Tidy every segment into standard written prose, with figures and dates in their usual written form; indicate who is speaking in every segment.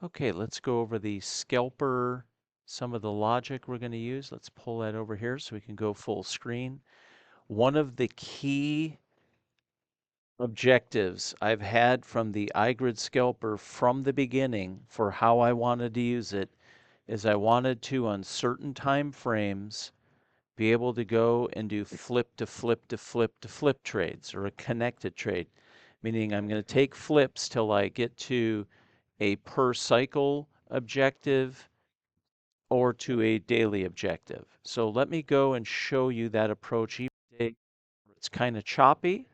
Speaker 1: Okay, let's go over the scalper, some of the logic we're going to use. Let's pull that over here so we can go full screen. One of the key objectives I've had from the iGrid scalper from the beginning for how I wanted to use it is I wanted to, on certain time frames, be able to go and do flip to flip to flip to flip trades, or a connected trade, meaning I'm going to take flips till I get to a per cycle objective or to a daily objective. So let me go and show you that approach each day. It's kind of choppy,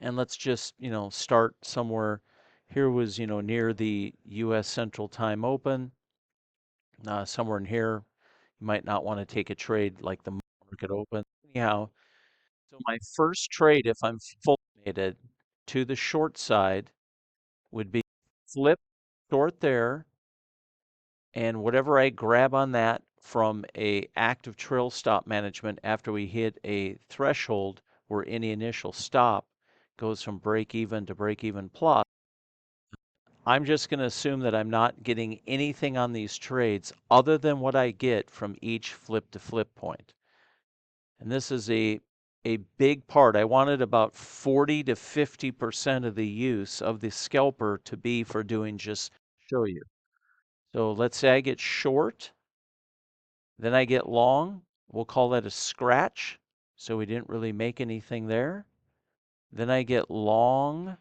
Speaker 1: and let's just, start somewhere. Here was, near the US Central Time Open. Somewhere in here, you might not want to take a trade like the market open. Anyhow, so my first trade, if I'm full mated to the short side, would be flip short there, and whatever I grab on that from a active trail stop management after we hit a threshold where any initial stop goes from break even to break even plus, I'm just going to assume that I'm not getting anything on these trades other than what I get from each flip to flip point. And this is a big part. I wanted about 40 to 50% of the use of the scalper to be for doing just show you. So let's say I get short, then I get long. We'll call that a scratch. So we didn't really make anything there. Then I get long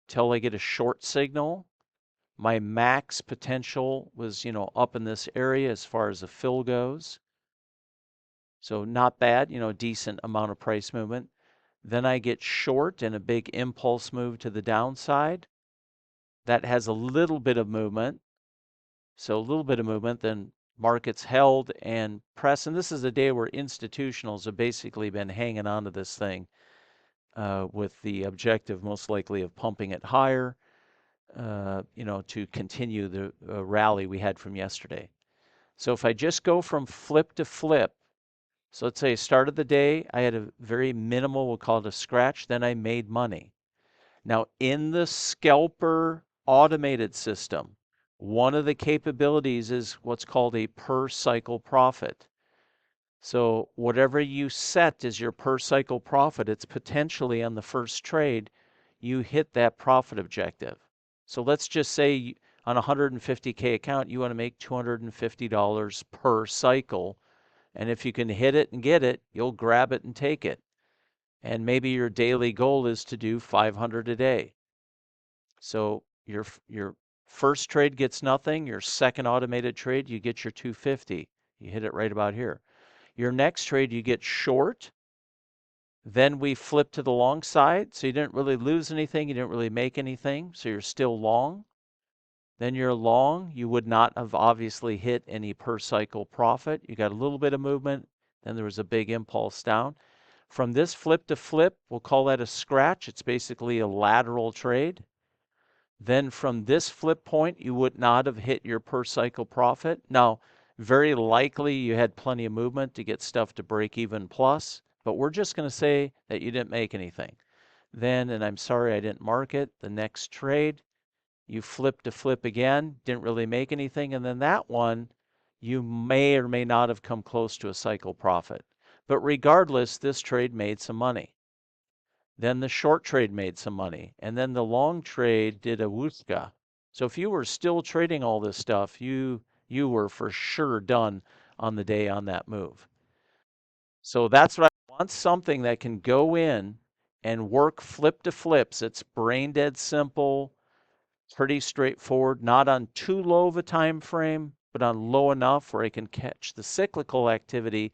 Speaker 1: till I get a short signal. My max potential was, up in this area as far as the fill goes. So not bad, decent amount of price movement. Then I get short and a big impulse move to the downside. That has a little bit of movement. So a little bit of movement, then markets held and press. And this is a day where institutionals have basically been hanging on to this thing with the objective most likely of pumping it higher, to continue the rally we had from yesterday. So if I just go from flip to flip, so let's say start of the day, I had a very minimal, we'll call it a scratch, then I made money. Now in the scalper automated system, one of the capabilities is what's called a per cycle profit. So whatever you set as your per cycle profit, it's potentially on the first trade, you hit that profit objective. So let's just say on a 150K account, you want to make $250 per cycle. And if you can hit it and get it, you'll grab it and take it. And maybe your daily goal is to do 500 a day. So your first trade gets nothing. Your second automated trade, you get your 250. You hit it right about here. Your next trade, you get short. Then we flip to the long side. So you didn't really lose anything. You didn't really make anything. So you're still long. Then you're long. You would not have obviously hit any per cycle profit. You got a little bit of movement. Then there was a big impulse down. From this flip to flip, we'll call that a scratch. It's basically a lateral trade. Then from this flip point, you would not have hit your per cycle profit. Now, very likely you had plenty of movement to get stuff to break even plus, but we're just going to say that you didn't make anything. Then, and I'm sorry I didn't mark it, the next trade, you flip to flip again, didn't really make anything. And then that one, you may or may not have come close to a cycle profit. But regardless, this trade made some money. Then the short trade made some money. And then the long trade did a wooska. So if you were still trading all this stuff, you were for sure done on the day on that move. So that's what I want, something that can go in and work flip to flips. It's brain dead simple, pretty straightforward, not on too low of a time frame, but on low enough where I can catch the cyclical activity,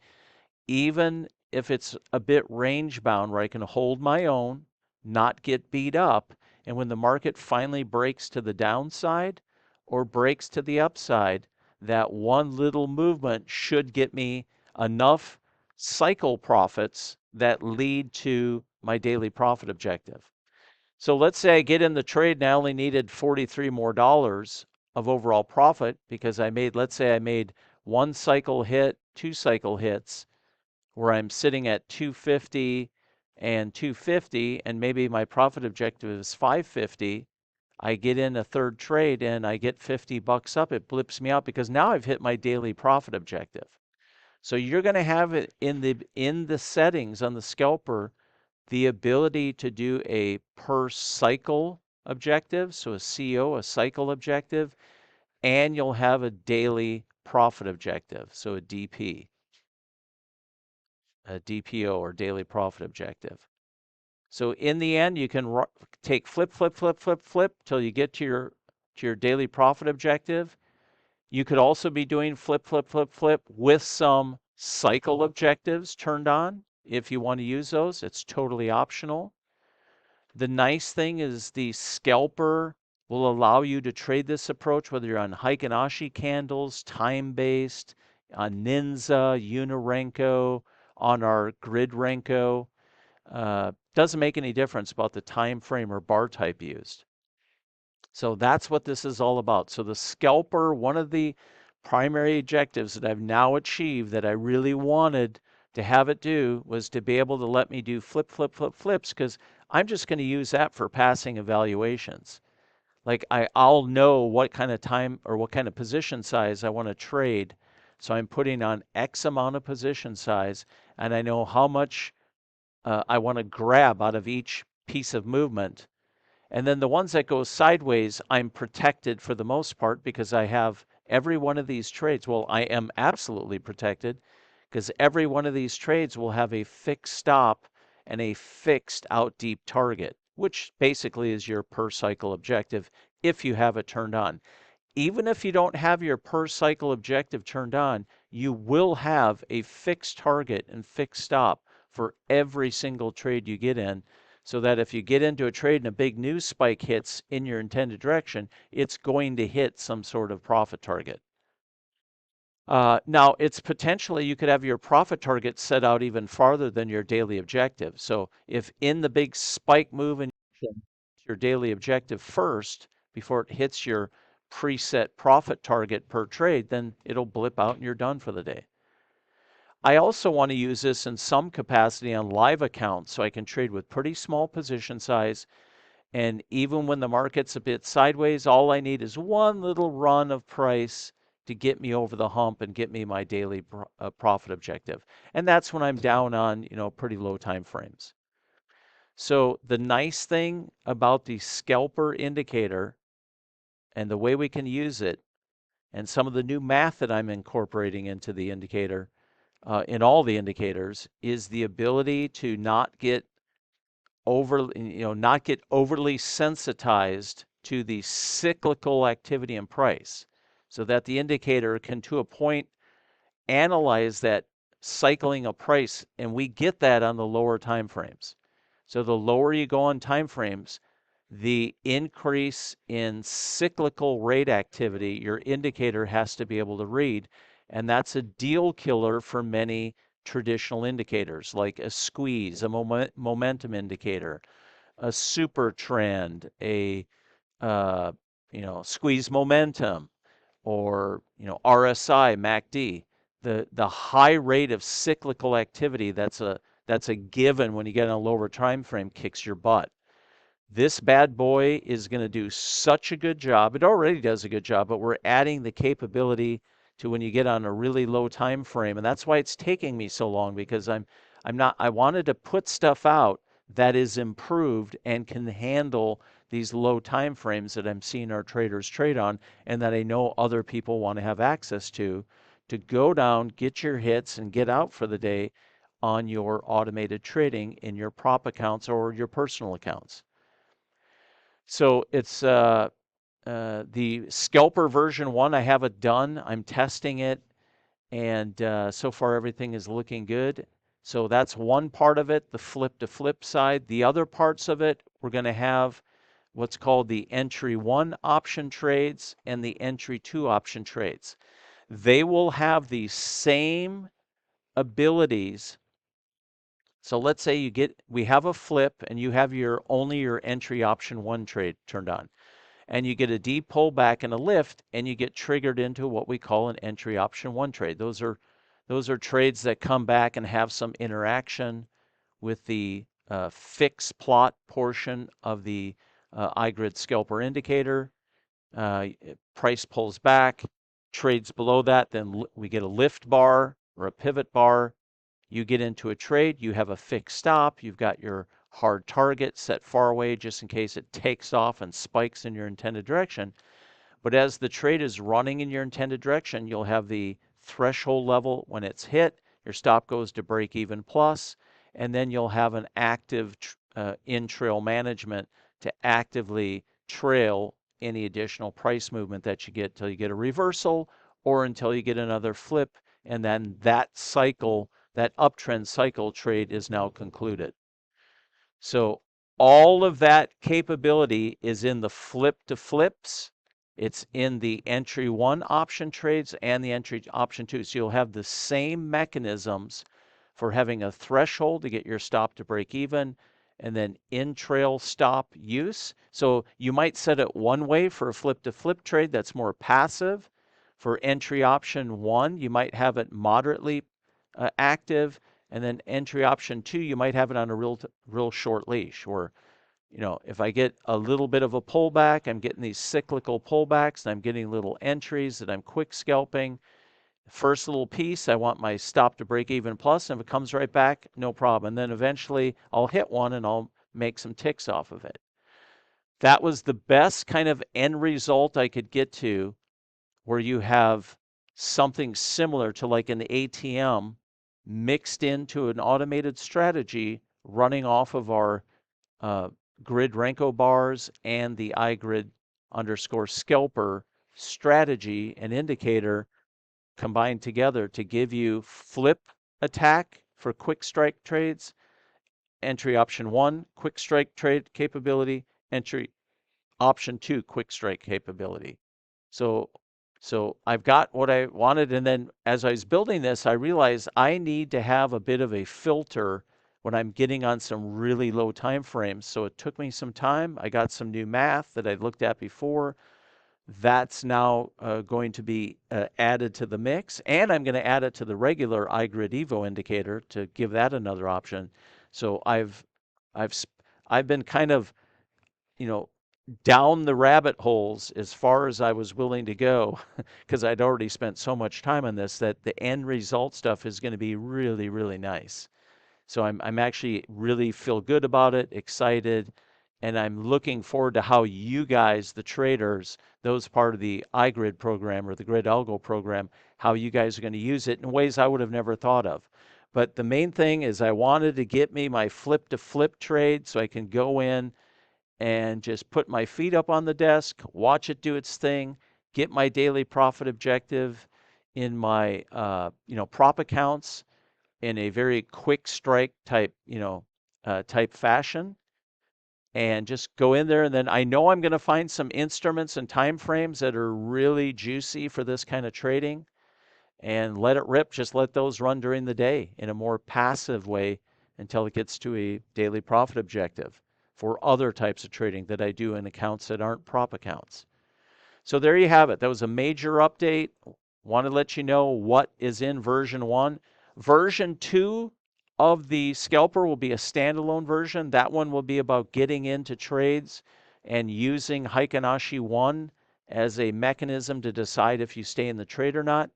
Speaker 1: even if it's a bit range bound, where I can hold my own, not get beat up. And when the market finally breaks to the downside or breaks to the upside, that one little movement should get me enough cycle profits that lead to my daily profit objective. So let's say I get in the trade and I only needed $43 more of overall profit because let's say I made one cycle hit, two cycle hits, where I'm sitting at 250 and 250, and maybe my profit objective is 550. I get in a third trade and I get 50 bucks up, it blips me out because now I've hit my daily profit objective. So you're going to have it in the settings on the scalper, the ability to do a per cycle objective, so a CO, a cycle objective, and you'll have a daily profit objective, so a DP, a DPO or daily profit objective. So in the end, you can take flip, flip, flip, flip, flip till you get to your daily profit objective. You could also be doing flip, flip, flip, flip with some cycle objectives turned on if you want to use those. It's totally optional. The nice thing is the scalper will allow you to trade this approach, whether you're on Heikin Ashi candles, time-based, on Ninja, Unirenko, on our Grid Renko. Doesn't make any difference about the time frame or bar type used. So that's what this is all about. So the scalper, one of the primary objectives that I've now achieved that I really wanted to have it do was to be able to let me do flip, flip, flip, flips, because I'm just going to use that for passing evaluations. Like I'll know what kind of time or what kind of position size I want to trade. So I'm putting on X amount of position size, and I know how much I want to grab out of each piece of movement. And then the ones that go sideways, I'm protected for the most part because I have every one of these trades. Well, I am absolutely protected because every one of these trades will have a fixed stop and a fixed out deep target, which basically is your per cycle objective if you have it turned on. Even if you don't have your per cycle objective turned on, you will have a fixed target and fixed stop for every single trade you get in, so that if you get into a trade and a big news spike hits in your intended direction, it's going to hit some sort of profit target. Now, it's potentially you could have your profit target set out even farther than your daily objective. So if in the big spike move in your daily objective first, before it hits your preset profit target per trade, then it'll blip out and you're done for the day. I also want to use this in some capacity on live accounts so I can trade with pretty small position size. And even when the market's a bit sideways, all I need is one little run of price to get me over the hump and get me my daily profit objective. And that's when I'm down on, pretty low time frames. So the nice thing about the scalper indicator and the way we can use it and some of the new math that I'm incorporating into the indicator, in all the indicators, is the ability to not get overly sensitized to the cyclical activity and price, so that the indicator can, to a point, analyze that cycling of price, and we get that on the lower time frames. So the lower you go on time frames, the increase in cyclical rate activity your indicator has to be able to read, and that's a deal killer for many traditional indicators like a squeeze, a momentum indicator, a super trend, a squeeze momentum, or RSI, MACD. The high rate of cyclical activity that's a given when you get on a lower time frame kicks your butt. This bad boy is going to do such a good job. It already does a good job, but we're adding the capability to when you get on a really low time frame. And that's why it's taking me so long, because I wanted to put stuff out that is improved and can handle these low time frames that I'm seeing our traders trade on, and that I know other people want to have access to go down, get your hits, and get out for the day on your automated trading in your prop accounts or your personal accounts. So it's the scalper version 1. I have it done. I'm testing it, and so far everything is looking good. So that's one part of it, the flip to flip side. The other parts of it, we're going to have what's called the entry 1 option trades and the entry 2 option trades. They will have the same abilities. So let's say we have a flip and you have only your entry option 1 trade turned on, and you get a deep pullback and a lift, and you get triggered into what we call an entry option 1 trade. Those are trades that come back and have some interaction with the fixed plot portion of the iGrid scalper indicator. Price pulls back, trades below that, then we get a lift bar or a pivot bar. You get into a trade, you have a fixed stop, you've got your hard target set far away just in case it takes off and spikes in your intended direction. But as the trade is running in your intended direction, you'll have the threshold level. When it's hit, your stop goes to break even plus, and then you'll have an active in-trail management to actively trail any additional price movement that you get till you get a reversal or until you get another flip, and then that cycle, that uptrend cycle trade is now concluded. So all of that capability is in the flip to flips. It's in the entry 1 option trades and the entry option 2. So you'll have the same mechanisms for having a threshold to get your stop to break even, and then in-trail stop use. So you might set it one way for a flip to flip trade that's more passive. For entry option 1, you might have it moderately active, and then entry option 2, you might have it on a real short leash, where, you know, if I get a little bit of a pullback, I'm getting these cyclical pullbacks, and I'm getting little entries that I'm quick scalping. First little piece, I want my stop to break even plus, and if it comes right back, no problem. And then eventually I'll hit one and I'll make some ticks off of it. That was the best kind of end result I could get to, where you have something similar to like an ATM mixed into an automated strategy running off of our grid Renko bars and the iGrid_scalper strategy and indicator combined together to give you flip attack for quick strike trades, entry option 1 quick strike trade capability, entry option 2 quick strike capability. So I've got what I wanted, and then as I was building this, I realized I need to have a bit of a filter when I'm getting on some really low time frames. So it took me some time. I got some new math that I'd looked at before. That's now going to be added to the mix, and I'm going to add it to the regular iGrid Evo indicator to give that another option. So I've been kind of, you know, down the rabbit holes as far as I was willing to go, because I'd already spent so much time on this, that the end result stuff is going to be really, really nice. So I'm actually really feel good about it, excited, and I'm looking forward to how you guys, the traders, those part of the iGrid program or the Grid Algo program, how you guys are going to use it in ways I would have never thought of. But the main thing is I wanted to get me my flip to flip trade so I can go in and just put my feet up on the desk, watch it do its thing, get my daily profit objective in my prop accounts in a very quick strike type type fashion, and just go in there. And then I know I'm going to find some instruments and time frames that are really juicy for this kind of trading, and let it rip. Just let those run during the day in a more passive way until it gets to a daily profit objective for other types of trading that I do in accounts that aren't prop accounts. So there you have it. That was a major update. Want to let you know what is in version 1. Version 2 of the scalper will be a standalone version. That one will be about getting into trades and using Heikin Ashi 1 as a mechanism to decide if you stay in the trade or not.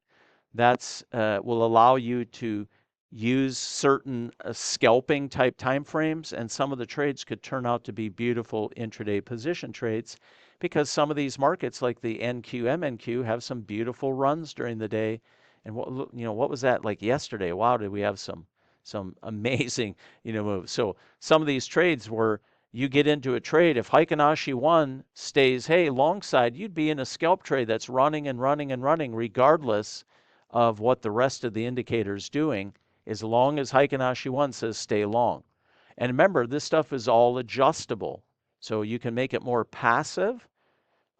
Speaker 1: That's will allow you to use certain scalping type time frames, and some of the trades could turn out to be beautiful intraday position trades, because some of these markets like the NQ MNQ have some beautiful runs during the day. And what was that like yesterday? Wow, did we have some amazing moves. So some of these trades where you get into a trade, if Heikin Ashi 1 stays long side, you'd be in a scalp trade that's running and running and running regardless of what the rest of the indicator is doing, as long as Heikin Ashi 1 says stay long. And remember, this stuff is all adjustable. So you can make it more passive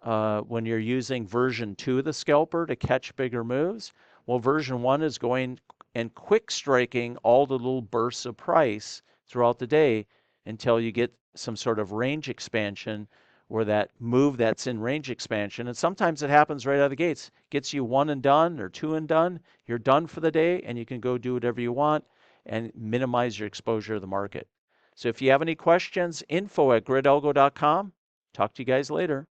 Speaker 1: when you're using version 2 of the scalper to catch bigger moves. Well, version 1 is going and quick striking all the little bursts of price throughout the day until you get some sort of range expansion, where that move that's in range expansion, and sometimes it happens right out of the gates, gets you one and done or two and done. You're done for the day, and you can go do whatever you want and minimize your exposure to the market. So if you have any questions, info@gridalgo.com. Talk to you guys later.